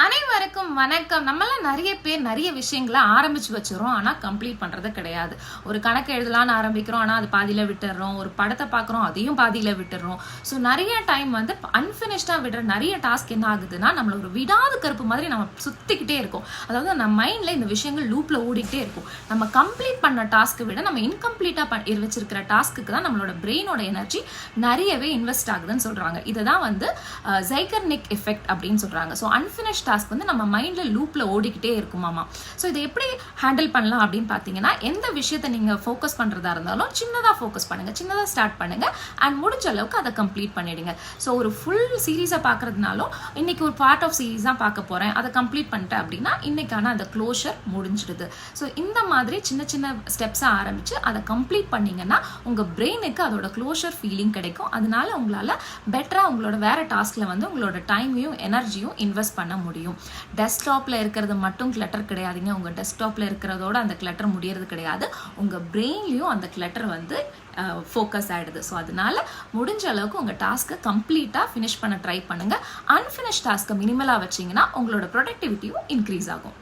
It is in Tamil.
அனைவருக்கும் வணக்கம். நம்மளாம் நிறைய பேர் நிறைய விஷயங்களை ஆரம்பிச்சு வச்சிடறோம், ஆனா கம்ப்ளீட் பண்றது கிடையாது. ஒரு கணக்கு எழுதலான்னு ஆரம்பிக்கிறோம், ஆனா அது பாதியில விட்டுறோம். ஒரு படத்தை பார்க்குறோம், அதையும் பாதியில விட்டுறோம். ஸோ நிறைய டைம் வந்து அன்பினிஷ்டா விடுற நிறைய டாஸ்க் என்ன ஆகுதுன்னா, நம்மள ஒரு விடாத கருப்பு மாதிரி நம்ம சுத்திக்கிட்டே இருக்கும். அதாவது நம்ம மைண்ட்ல இந்த விஷயங்கள் லூப்ல ஓடிக்கிட்டே இருக்கும். நம்ம கம்ப்ளீட் பண்ண டாஸ்க்கை விட நம்ம இன்கம்ப்ளீட்டா வச்சிருக்கிற டாஸ்க்கு தான் நம்மளோட பிரெயினோட எனர்ஜி நிறையவே இன்வெஸ்ட் ஆகுதுன்னு சொல்றாங்க. இதுதான் வந்து ஜைகர்னிக் எஃபெக்ட் அப்படின்னு சொல்றாங்க. ஸோ அன்பினிஷ் டாஸ்க் வந்து நம்ம மைண்ட்ல லூப்ல ஓடிக்கிட்டே இருக்குமாமா. ஸோ இதை எப்படி ஹேண்டில் பண்ணலாம் அப்படின்னு பார்த்தீங்கன்னா, எந்த விஷயத்தை நீங்க ஃபோக்கஸ் பண்றதா இருந்தாலும் சின்னதா ஃபோக்கஸ் பண்ணுங்க, சின்னதா ஸ்டார்ட் பண்ணுங்க, அண்ட் முடிஞ்ச அளவுக்கு அதை கம்ப்ளீட் பண்ணிடுங்க. ஸோ ஒரு ஃபுல் சீரீஸை பார்க்கறதுனாலும் இன்னைக்கு ஒரு பார்ட் ஆஃப் சீரீஸ் தான் பார்க்க போறேன், அதை கம்ப்ளீட் பண்ணிட்டேன் அப்படின்னா இன்னைக்கான அந்த க்ளோஷர் முடிஞ்சிடுது. ஸோ இந்த மாதிரி சின்ன சின்ன ஸ்டெப்ஸை ஆரம்பிச்சு அதை கம்ப்ளீட் பண்ணீங்கன்னா உங்க பிரெயினுக்கு அதோட க்ளோஷர் ஃபீலிங் கிடைக்கும். அதனால உங்களால பெட்டரா உங்களோட வேற டாஸ்க்ல வந்து உங்களோட டைமையும் எனர்ஜியும் இன்வெஸ்ட் பண்ண முடியும். டெஸ்க்டாப்ல இருக்கிறது மட்டும் கிளட்டர் கிடையாதுங்க. உங்க டெஸ்க்டாப்ல இருக்கிறதோட அந்த கிளட்டர் முடியறது கிடையாது, உங்க பிரெயின்லயும் அந்த கிளட்டர் வந்து ஃபோக்கஸ் ஆயிடுது. ஸோ அதனால முடிஞ்ச அளவுக்கு உங்க டாஸ்க்கை கம்ப்ளீட்டா ஃபினிஷ் பண்ண ட்ரை பண்ணுங்க. அன்ஃபினிஷ் டாஸ்க்கை மினிமலா வச்சீங்கன்னா உங்களோட ப்ரொடக்டிவிட்டியும் இன்க்ரீஸ் ஆகும்.